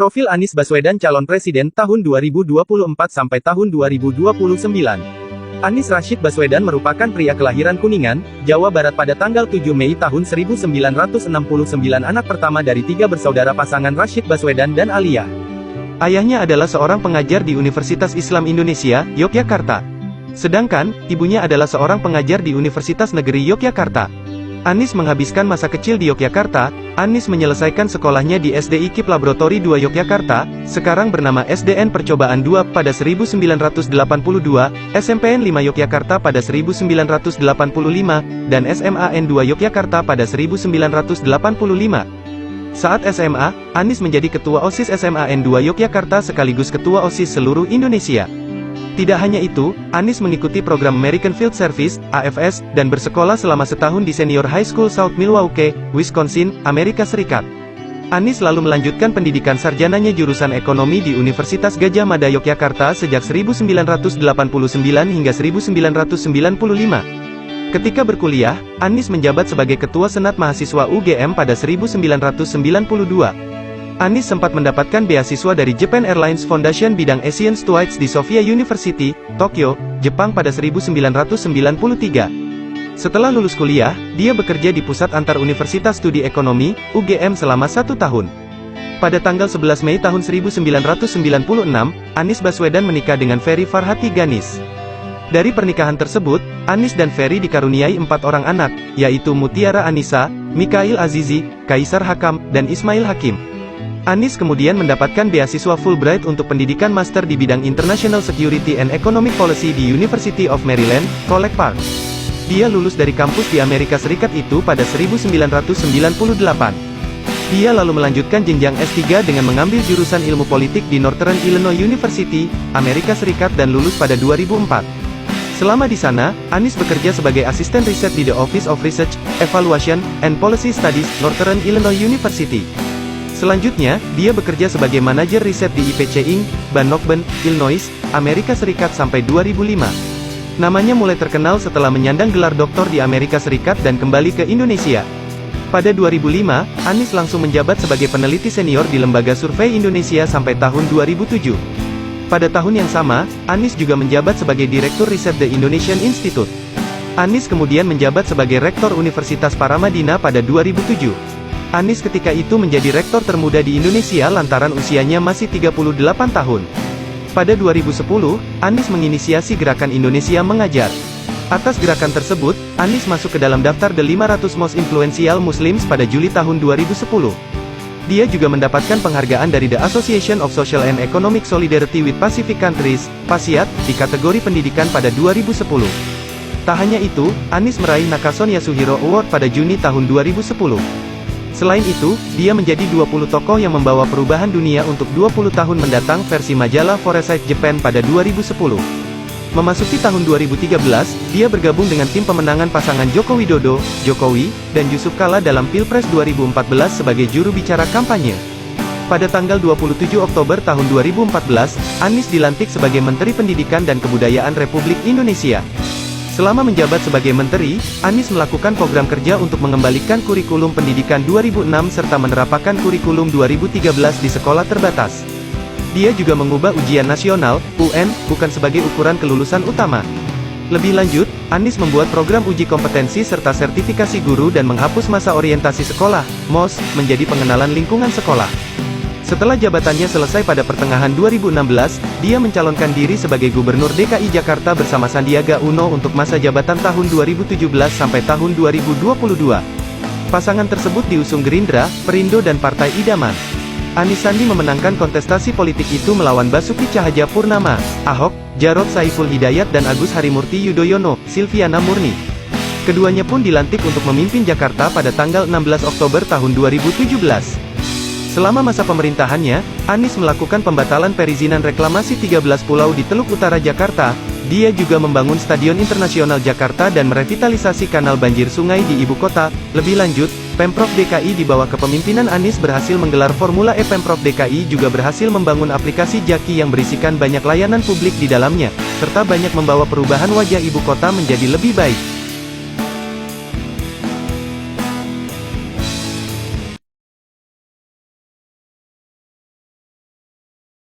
Profil Anies Baswedan calon presiden tahun 2024 sampai tahun 2029. Anies Rashid Baswedan merupakan pria kelahiran Kuningan, Jawa Barat pada tanggal 7 Mei tahun 1969, anak pertama dari 3 bersaudara pasangan Rashid Baswedan dan Alia. Ayahnya adalah seorang pengajar di Universitas Islam Indonesia, Yogyakarta. Sedangkan, ibunya adalah seorang pengajar di Universitas Negeri Yogyakarta. Anies menghabiskan masa kecil di Yogyakarta. Anies menyelesaikan sekolahnya di SDI KIP Laboratori 2 Yogyakarta, sekarang bernama SDN Percobaan 2 pada 1982, SMPN 5 Yogyakarta pada 1985, dan SMAN 2 Yogyakarta pada 1985. Saat SMA, Anies menjadi Ketua OSIS SMAN 2 Yogyakarta sekaligus Ketua OSIS seluruh Indonesia. Tidak hanya itu, Anies mengikuti program American Field Service, AFS, dan bersekolah selama setahun di Senior High School South Milwaukee, Wisconsin, Amerika Serikat. Anies lalu melanjutkan pendidikan sarjananya jurusan ekonomi di Universitas Gadjah Mada Yogyakarta sejak 1989 hingga 1995. Ketika berkuliah, Anies menjabat sebagai Ketua Senat Mahasiswa UGM pada 1992. Anies sempat mendapatkan beasiswa dari Japan Airlines Foundation bidang Asian Studies di Sophia University, Tokyo, Jepang pada 1993. Setelah lulus kuliah, dia bekerja di Pusat Antar Universitas Studi Ekonomi, UGM selama 1 tahun. Pada tanggal 11 Mei tahun 1996, Anies Baswedan menikah dengan Ferry Farhati Ganis. Dari pernikahan tersebut, Anies dan Ferry dikaruniai 4 orang anak, yaitu Mutiara Anissa, Mikail Azizi, Kaisar Hakam, dan Ismail Hakim. Anies kemudian mendapatkan beasiswa Fulbright untuk pendidikan master di bidang International Security and Economic Policy di University of Maryland, College Park. Dia lulus dari kampus di Amerika Serikat itu pada 1998. Dia lalu melanjutkan jenjang S3 dengan mengambil jurusan ilmu politik di Northern Illinois University, Amerika Serikat dan lulus pada 2004. Selama di sana, Anies bekerja sebagai asisten riset di The Office of Research, Evaluation, and Policy Studies, Northern Illinois University. Selanjutnya, dia bekerja sebagai manajer riset di IPC Inc., Bannockburn, Illinois, Amerika Serikat sampai 2005. Namanya mulai terkenal setelah menyandang gelar doktor di Amerika Serikat dan kembali ke Indonesia. Pada 2005, Anies langsung menjabat sebagai peneliti senior di Lembaga Survei Indonesia sampai tahun 2007. Pada tahun yang sama, Anies juga menjabat sebagai Direktur Riset The Indonesian Institute. Anies kemudian menjabat sebagai Rektor Universitas Paramadina pada 2007. Anies ketika itu menjadi rektor termuda di Indonesia lantaran usianya masih 38 tahun. Pada 2010, Anies menginisiasi gerakan Indonesia Mengajar. Atas gerakan tersebut, Anies masuk ke dalam daftar The 500 Most Influential Muslims pada Juli tahun 2010. Dia juga mendapatkan penghargaan dari The Association of Social and Economic Solidarity with Pacific Countries, PASIAT, di kategori pendidikan pada 2010. Tak hanya itu, Anies meraih Nakason Yasuhiro Award pada Juni tahun 2010. Selain itu, dia menjadi 20 tokoh yang membawa perubahan dunia untuk 20 tahun mendatang versi majalah Foresight Japan pada 2010. Memasuki tahun 2013, dia bergabung dengan tim pemenangan pasangan Joko Widodo, Jokowi, dan Yusuf Kala dalam Pilpres 2014 sebagai juru bicara kampanye. Pada tanggal 27 Oktober tahun 2014, Anies dilantik sebagai Menteri Pendidikan dan Kebudayaan Republik Indonesia. Selama menjabat sebagai menteri, Anies melakukan program kerja untuk mengembalikan kurikulum pendidikan 2006 serta menerapkan kurikulum 2013 di sekolah terbatas. Dia juga mengubah ujian nasional, UN, bukan sebagai ukuran kelulusan utama. Lebih lanjut, Anies membuat program uji kompetensi serta sertifikasi guru dan menghapus masa orientasi sekolah, MOS, menjadi pengenalan lingkungan sekolah. Setelah jabatannya selesai pada pertengahan 2016, dia mencalonkan diri sebagai Gubernur DKI Jakarta bersama Sandiaga Uno untuk masa jabatan tahun 2017 sampai tahun 2022. Pasangan tersebut diusung Gerindra, Perindo dan Partai Idaman. Anies Sandi memenangkan kontestasi politik itu melawan Basuki Cahayapurnama, Ahok, Jarod Saiful Hidayat dan Agus Harimurti Yudhoyono, Silviana Murni. Keduanya pun dilantik untuk memimpin Jakarta pada tanggal 16 Oktober tahun 2017. Selama masa pemerintahannya, Anies melakukan pembatalan perizinan reklamasi 13 pulau di Teluk Utara Jakarta. Dia juga membangun Stadion Internasional Jakarta dan merevitalisasi kanal banjir sungai di ibu kota. Lebih lanjut, Pemprov DKI di bawah kepemimpinan Anies berhasil menggelar Formula E. Pemprov DKI juga berhasil membangun aplikasi Jaki yang berisikan banyak layanan publik di dalamnya, serta banyak membawa perubahan wajah ibu kota menjadi lebih baik.